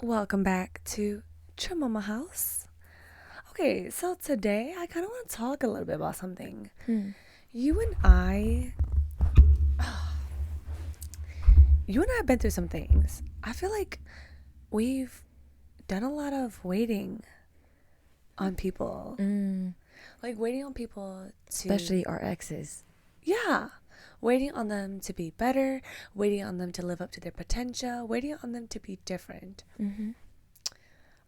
Welcome back to Mama House. Okay, so today I kind of want to talk a little bit about something. You and I have been through some things. I feel like we've done a lot of waiting on people. Like waiting on people to... Especially our exes. Yeah. Waiting on them to be better, waiting on them to live up to their potential, waiting on them to be different.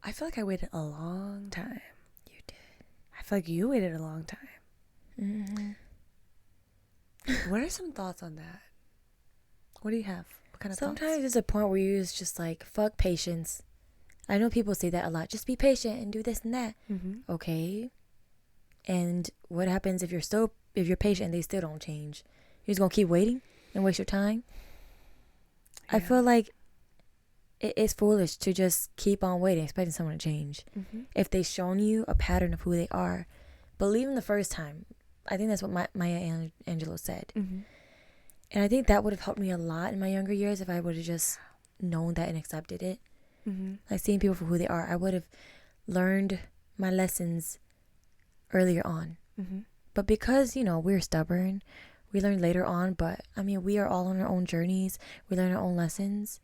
I feel like I waited a long time. You did. I feel like you waited a long time. What are some thoughts on that? What do you have? What kind of Sometimes thoughts? there's a point where you're just like, fuck patience. I know people say that a lot. Just be patient and do this and that. Okay. And what happens if you're patient and they still don't change? You're just going to keep waiting and waste your time? Yeah. I feel like it is foolish to just keep on waiting, expecting someone to change. If they've shown you a pattern of who they are, believe them the first time. I think that's what Maya Angelou said. And I think that would have helped me a lot in my younger years if I would have just known that and accepted it. Like seeing people for who they are. I would have learned my lessons earlier on. But because, we're stubborn, we learn later on. But, we are all on our own journeys. We learn our own lessons.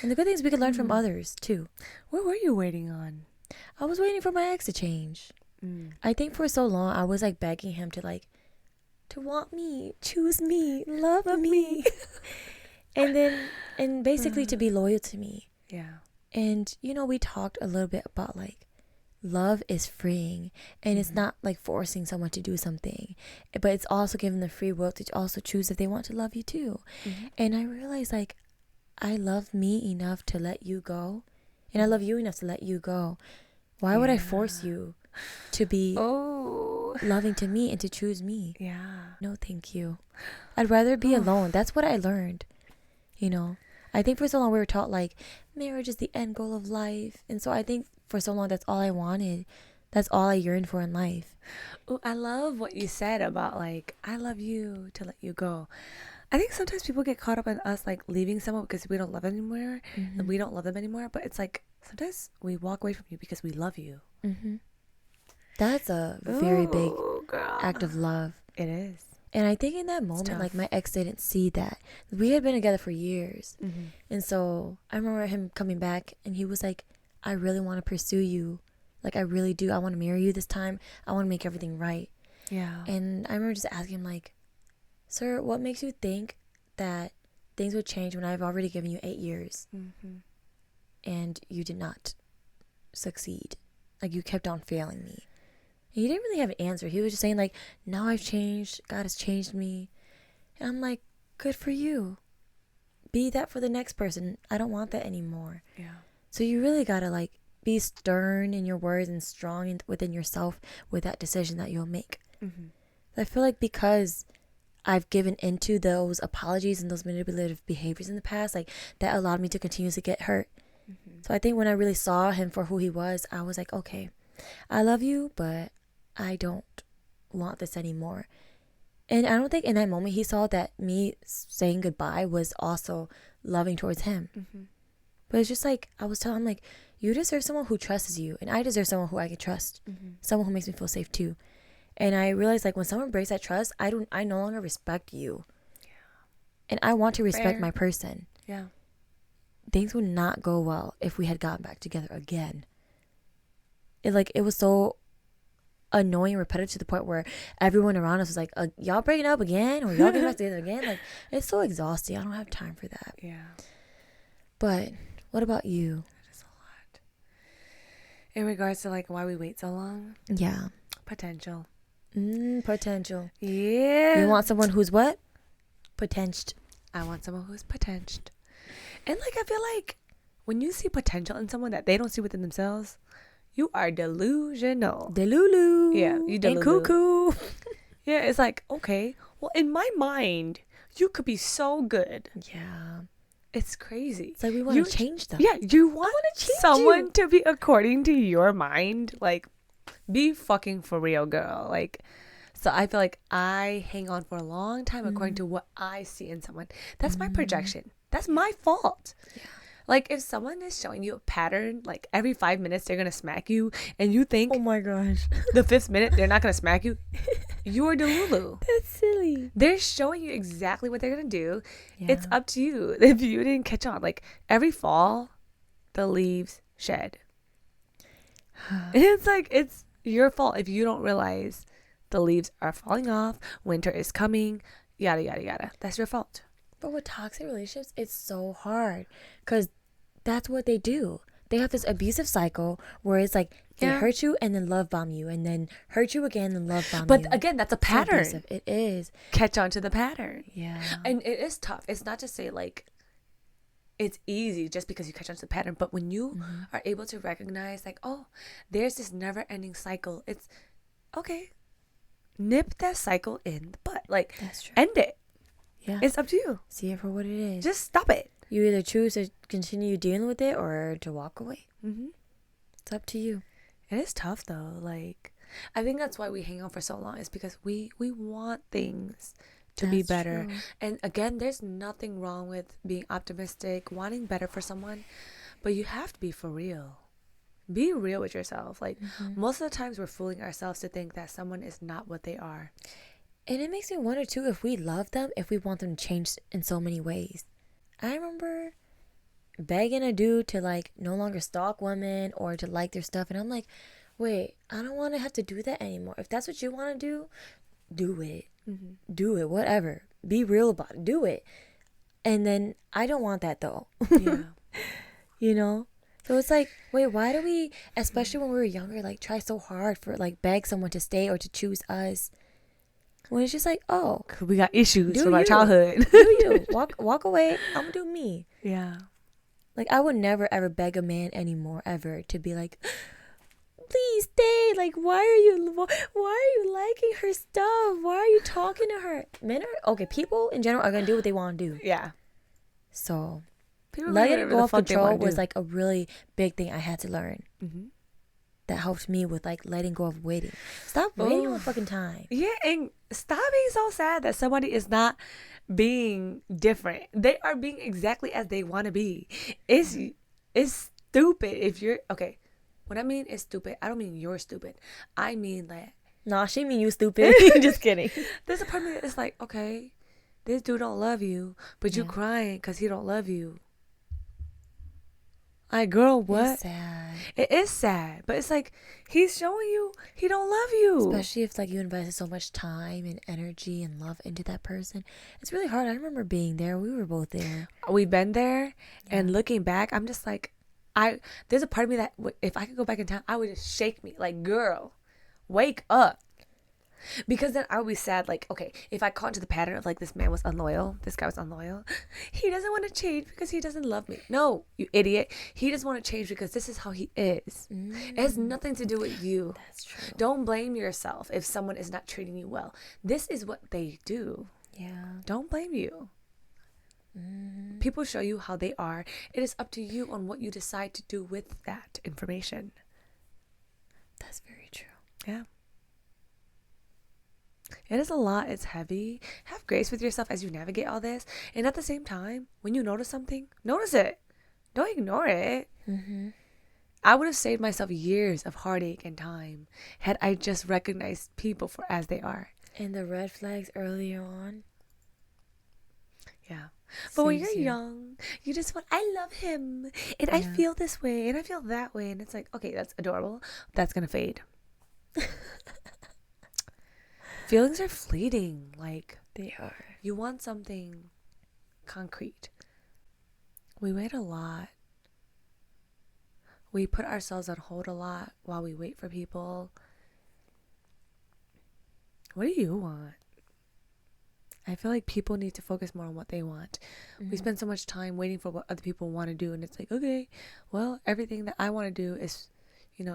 And the good thing is we could learn from others, too. What were you waiting on? I was waiting for my ex to change. I think for so long, I was, begging him to want me, choose me, love me. and basically to be loyal to me. Yeah. And, we talked a little bit about, love is freeing. And it's not, forcing someone to do something. But it's also giving them the free will to also choose if they want to love you, too. And I realized, I love me enough to let you go. And I love you enough to let you go. Why would I force you to be loving to me and to choose me? Yeah. No, thank you. I'd rather be alone. That's what I learned. I think for so long we were taught marriage is the end goal of life. And so I think for so long that's all I wanted. That's all I yearned for in life. Ooh, I love what you said about I love you to let you go. I think sometimes people get caught up in us leaving someone because we don't love them anymore and we don't love them anymore. But it's sometimes we walk away from you because we love you. That's a very big girl. act of love. It is. And I think in that moment, my ex didn't see that. We had been together for years. And so I remember him coming back and he was like, I really want to pursue you. I really do. I want to marry you this time. I want to make everything right. Yeah. And I remember just asking him sir, what makes you think that things would change when I've already given you 8 years and you did not succeed? You kept on failing me. And he didn't really have an answer. He was just saying now I've changed. God has changed me. And I'm like, good for you. Be that for the next person. I don't want that anymore. Yeah. So you really got to be stern in your words and strong within yourself with that decision that you'll make. I feel because I've given into those apologies and those manipulative behaviors in the past, that allowed me to continue to get hurt. So I think when I really saw him for who he was, I was like, okay, I love you, but I don't want this anymore. And I don't think in that moment he saw that me saying goodbye was also loving towards him. But it's just I was telling him you deserve someone who trusts you, and I deserve someone who I can trust, someone who makes me feel safe too. And I realized when someone breaks that trust, I no longer respect you. Yeah. And I want to respect my person. Yeah. Things would not go well if we had gotten back together again. It was so annoying and repetitive to the point where everyone around us was like, y'all breaking up again? Or y'all getting back together again? It's so exhausting. I don't have time for that. Yeah. But what about you? That is a lot. In regards to why we wait so long? Yeah. Potential. Potential. Yeah. You want someone who's what? Potential. I want someone who's potential. And I feel when you see potential in someone that they don't see within themselves, you are delusional. Delulu. Yeah, you delulu. And cuckoo. Yeah, it's okay. Well, in my mind, you could be so good. Yeah. It's crazy. It's we want to change them. Yeah, you want someone to be according to your mind. Be fucking for real, girl. So I feel I hang on for a long time according to what I see in someone. That's my projection. That's my fault. Yeah. Like, if someone is showing you a pattern, like every 5 minutes they're gonna smack you, and you think Oh my gosh. the 5th minute they're not gonna smack you, you are delulu. That's silly. They're showing you exactly what they're gonna do. Yeah. It's up to you if you didn't catch on. Like, every fall, the leaves shed. It's like, it's your fault if you don't realize the leaves are falling off, winter is coming, yada, yada, yada. That's your fault. But with toxic relationships, it's so hard because that's what they do. They have this abusive cycle where it's like they hurt you and then love bomb you and then hurt you again and love bomb you. But again, that's a pattern. So it is. Catch on to the pattern. Yeah. And it is tough. It's not to say like it's easy just because you catch on to the pattern. But when you are able to recognize like, oh, there's this never ending cycle. It's okay. Nip that cycle in the butt. Like, that's true. End it. Yeah. It's up to you. See it for what it is. Just stop it. You either choose to continue dealing with it or to walk away. Mm-hmm. It's up to you. It is tough though. Like, I think that's why we hang on for so long, is because we want things to be better. True. And again, there's nothing wrong with being optimistic, wanting better for someone, but you have to be for real. Be real with yourself. Like, most of the times we're fooling ourselves to think that someone is not what they are. And it makes me wonder too, if we love them, if we want them to change in so many ways. I remember begging a dude to like no longer stalk women or to like their stuff, and I'm like, wait, I don't want to have to do that anymore. If that's what you want to do it. Do it, whatever. Be real about it. Do it. And then I don't want that though. Yeah. You know? So it's like, wait, why do we, especially when we were younger, like try so hard for like beg someone to stay or to choose us? When it's just like, oh, We got issues from our you. childhood. Do you. Walk away. I'm gonna do me. Yeah. Like, I would never ever beg a man anymore, ever, to be like, please stay. Like, why are you liking her stuff? Why are you talking to her? Men are, okay, people in general are gonna do what they want to do. Yeah. So People letting whatever go the of fuck they control wanna was do. like a really big thing I had to learn. Mm-hmm. That helped me with like letting go of waiting. Stop waiting all Oh. the fucking time. Yeah, and stop being so sad that somebody is not being different. They are being exactly as they want to be. It's stupid if you're okay. When I mean it's stupid, I don't mean you're stupid. I mean like, Nah, she mean you stupid. Just kidding. there's a part of me that's like, okay, this dude don't love you, but you crying because he don't love you. Like, girl, what? It's sad. It is sad, but it's like he's showing you he don't love you. Especially if like you invested so much time and energy and love into that person. It's really hard. I remember being there. We were both there. We've been there, and looking back, I'm just like, there's a part of me that if I could go back in time, I would just shake me like, girl, wake up. Because then I would be sad, like, okay, if I caught into the pattern of like this man was unloyal, this guy was unloyal, he doesn't want to change because he doesn't love me. No, you idiot. He doesn't want to change because this is how he is. It has nothing to do with you. That's true. Don't blame yourself if someone is not treating you well. This is what they do. Yeah. Don't blame you. People show you how they are. It is up to you on what you decide to do with that information. That's very true. Yeah. It is a lot. It's heavy. Have grace with yourself as you navigate all this. And at the same time, when you notice something, notice it. Don't ignore it. I would have saved myself years of heartache and time had I just recognized people for as they are. And the red flags earlier on. Yeah. But when Saves you're you. young, you just want, I love him. And I feel this way. And I feel that way. And it's like, okay, that's adorable. That's going to fade. Feelings are fleeting. Like, They are. you want something concrete. We wait a lot. We put ourselves on hold a lot while we wait for people. What do you want? I feel like people need to focus more on what they want. We spend so much time waiting for what other people want to do, and it's like, okay, well, everything that I want to do is,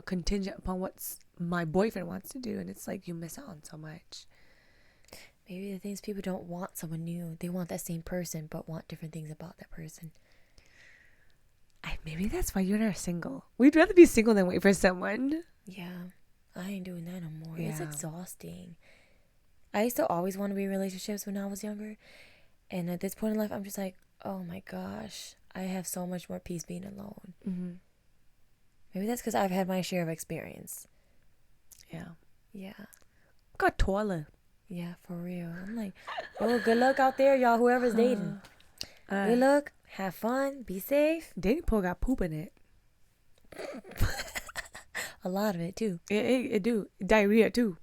contingent upon what my boyfriend wants to do, and it's like you miss out on so much. Maybe the things people don't want someone new. They want that same person, but want different things about that person. Maybe that's why you and I are single. We'd rather be single than wait for someone. Yeah. I ain't doing that no more. It's Yeah. exhausting. I used to always want to be in relationships when I was younger. And at this point in life, I'm just like, oh my gosh. I have so much more peace being alone. Mm-hmm. Maybe that's because I've had my share of experience. Yeah. Yeah. Got toilet. Yeah, for real. I'm like, oh, good luck out there, y'all, whoever's dating. Good luck. Have fun. Be safe. Dating pool got poop in it. A lot of it, too. It do. Diarrhea, too.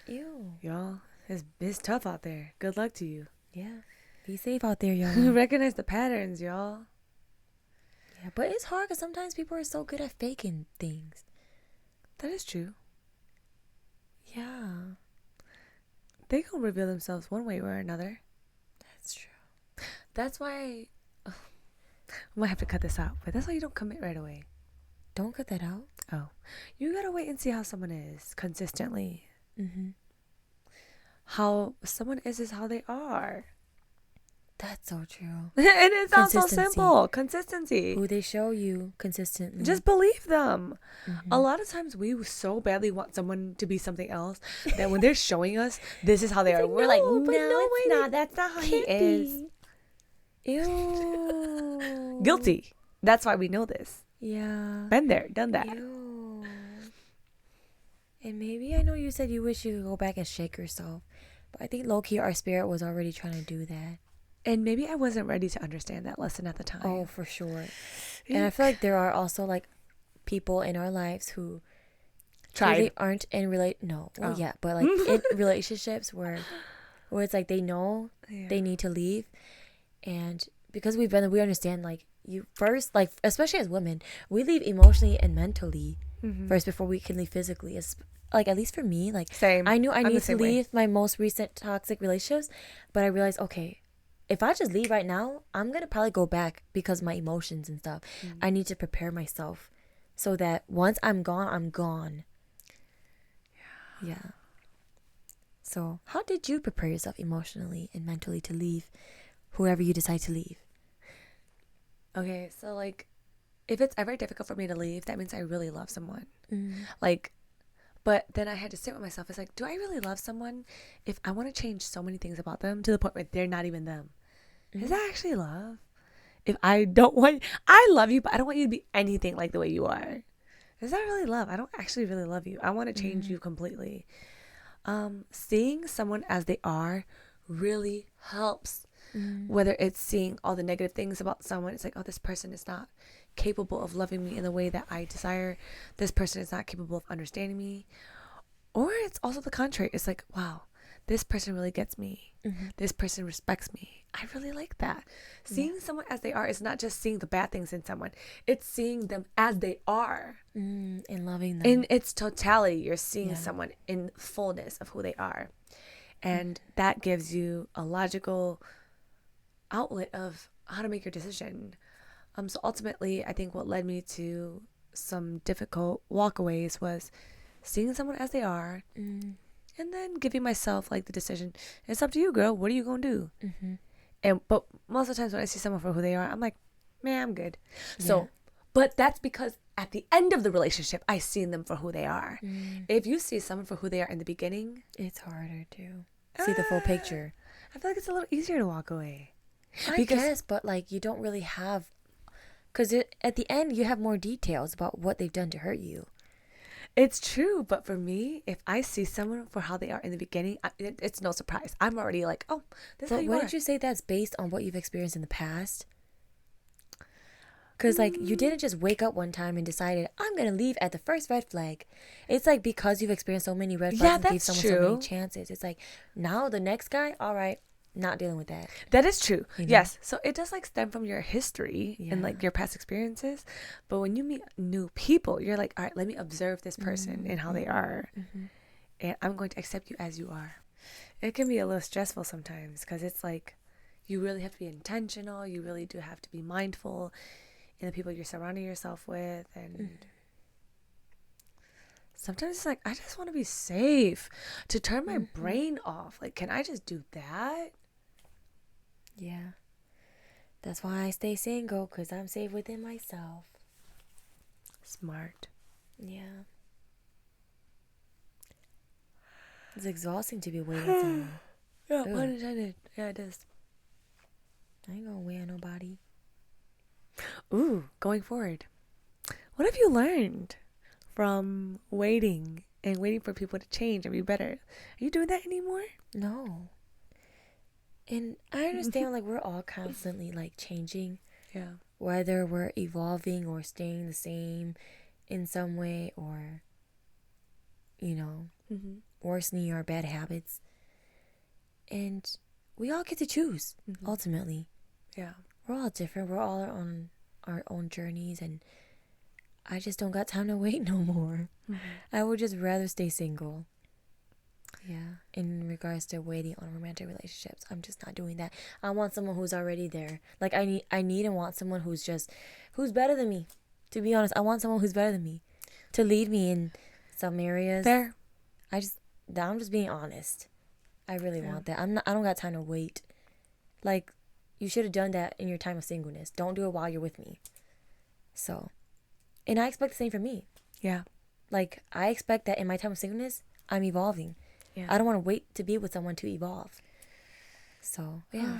Ew. Y'all, it's tough out there. Good luck to you. Yeah. Be safe out there, y'all. Recognize the patterns, y'all. Yeah, but it's hard because sometimes people are so good at faking things. That is true. Yeah. They gonna reveal themselves one way or another. That's true. That's why I might have to cut this out, but that's why you don't commit right away. Don't cut that out. Oh, you gotta wait and see how someone is consistently. Mm-hmm. How someone is how they are. That's so true. And it sounds so simple. Consistency. Who they show you consistently. Just believe them. Mm-hmm. A lot of times we so badly want someone to be something else that when they're showing us this is how they are, we're like, no, it's not. That's not how he is. Ew. Guilty. That's why we know this. Yeah. Been there, done that. Ew. And maybe I know you said you wish you could go back and shake yourself, but I think low-key our spirit was already trying to do that. And maybe I wasn't ready to understand that lesson at the time. Oh, for sure. And I feel like there are also like people in our lives who really aren't in but like in relationships where it's like they know they need to leave, and because we understand like you first, like especially as women, we leave emotionally and mentally first before we can leave physically. It's like, at least for me, like same. I knew I need to leave my most recent toxic relationships, but I realized, okay, if I just leave right now, I'm going to probably go back because of my emotions and stuff. I need to prepare myself so that once I'm gone, I'm gone. Yeah. So how did you prepare yourself emotionally and mentally to leave whoever you decide to leave? Okay, so like if it's ever difficult for me to leave, that means I really love someone. Like, but then I had to sit with myself. It's like, do I really love someone if I want to change so many things about them to the point where they're not even them? Is that actually love? If I love you, but I don't want you to be anything like the way you are. Is that really love? I don't actually really love you. I want to change you completely. Seeing someone as they are really helps. Whether it's seeing all the negative things about someone, it's like, oh, this person is not capable of loving me in the way that I desire. This person is not capable of understanding me. Or it's also the contrary. It's like, wow, this person really gets me. This person respects me. I really like that. Seeing someone as they are is not just seeing the bad things in someone. It's seeing them as they are. And loving them. In its totality, you're seeing someone in fullness of who they are. And that gives you a logical outlet of how to make your decision. So ultimately, I think what led me to some difficult walkaways was seeing someone as they are, and then giving myself like the decision. It's up to you, girl. What are you gonna do? But most of the times when I see someone for who they are, I'm like, man, I'm good. So, but that's because at the end of the relationship, I seen them for who they are. If you see someone for who they are in the beginning, it's harder to see the full picture. I feel like it's a little easier to walk away. I guess, but like you don't really have, because at the end you have more details about what they've done to hurt you. It's true, but for me, if I see someone for how they are in the beginning, it's no surprise. I'm already like, oh, this is how you are. But wouldn't you say that's based on what you've experienced in the past? Because like you didn't just wake up one time and decided, I'm going to leave at the first red flag. It's like because you've experienced so many red flags and gave someone so many chances. It's like now the next guy, all right, not dealing with that. That is true. You know? Yes. So it does like stem from your history and like your past experiences. But when you meet new people, you're like, all right, let me observe this person and how they are. And I'm going to accept you as you are. It can be a little stressful sometimes because it's like you really have to be intentional. You really do have to be mindful in the people you're surrounding yourself with. And sometimes it's like, I just want to be safe, to turn my brain off. Like, can I just do that? Yeah. That's why I stay single, because I'm safe within myself. Smart. Yeah. It's exhausting to be waiting someone. Yeah, pun intended. Yeah, it is. I ain't gonna wait on nobody. Ooh, going forward. What have you learned from waiting for people to change and be better? Are you doing that anymore? No. And I understand, like, we're all constantly, like, changing. Yeah. Whether we're evolving or staying the same in some way or, you know, worsening our bad habits. And we all get to choose, ultimately. Yeah. We're all different. We're all on our own journeys, and I just don't got time to wait no more. I would just rather stay single. Yeah. In regards to waiting on romantic relationships, I'm just not doing that. I want someone who's already there. Like, I need and want someone who's better than me. To be honest, I want someone who's better than me to lead me in some areas. Fair. I'm just being honest. I really want that. I don't got time to wait. Like, you should have done that in your time of singleness. Don't do it while you're with me. So, and I expect the same from me. Yeah. Like, I expect that in my time of singleness, I'm evolving. Yeah. I don't want to wait to be with someone to evolve. So, yeah.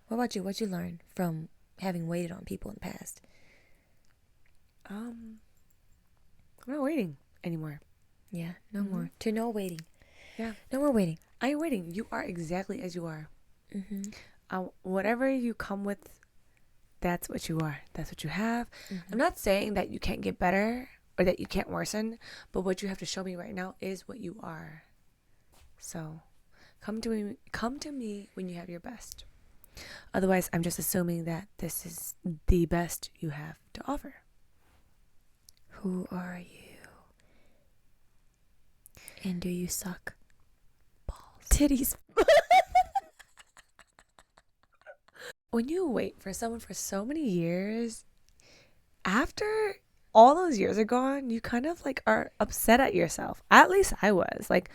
What about you? What'd you learn from having waited on people in the past? I'm not waiting anymore. Yeah, no more. To no waiting. Yeah. No more waiting. I ain't waiting. You are exactly as you are. Whatever you come with, that's what you are. That's what you have. I'm not saying that you can't get better or that you can't worsen, but what you have to show me right now is what you are. So come to me when you have your best. Otherwise, I'm just assuming that this is the best you have to offer. Who are you? And do you suck balls? Titties. When you wait for someone for so many years, after all those years are gone, you kind of like are upset at yourself. At least I was like,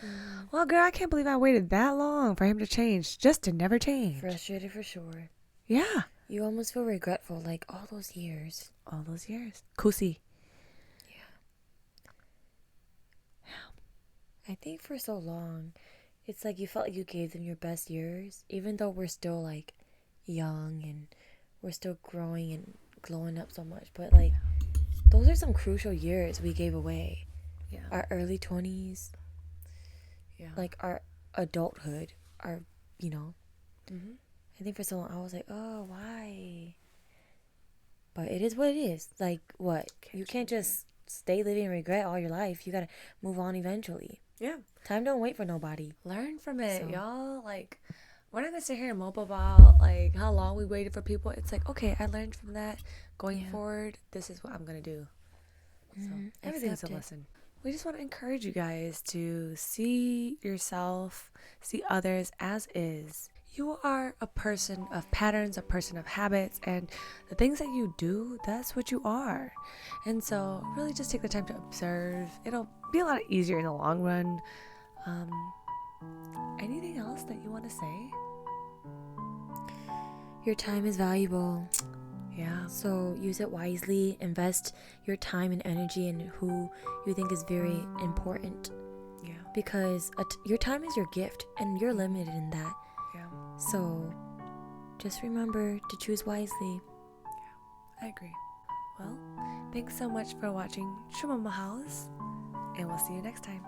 well, girl, I can't believe I waited that long for him to change just to never change. Frustrated for sure. Yeah. You almost feel regretful, like all those years. All those years. Kusi. Yeah. I think for so long, it's like you felt like you gave them your best years, even though we're still like young and we're still growing and glowing up so much. But like, those are some crucial years we gave away. Yeah. Our early 20s. Yeah. Like our adulthood. Our, you know. I think for so long I was like, oh, why? But it is what it is. Like, what? You can't just stay living in regret all your life. You gotta move on eventually. Yeah. Time don't wait for nobody. Learn from it, y'all. Like, we're not gonna sit here and mope about like how long we waited for people. It's like, okay, I learned from that. Going forward, this is what I'm gonna do. So everything's a lesson. We just want to encourage you guys to see yourself, see others as is. You are a person of patterns, a person of habits, and the things that you do, that's what you are. And so really just take the time to observe. It'll be a lot easier in the long run. Anything else that you want to say? Your time is valuable. Yeah. So use it wisely. Invest your time and energy in who you think is very important. Yeah. Because your time is your gift, and you're limited in that. Yeah. So just remember to choose wisely. Yeah, I agree. Well, thanks so much for watching Shimama House, and we'll see you next time.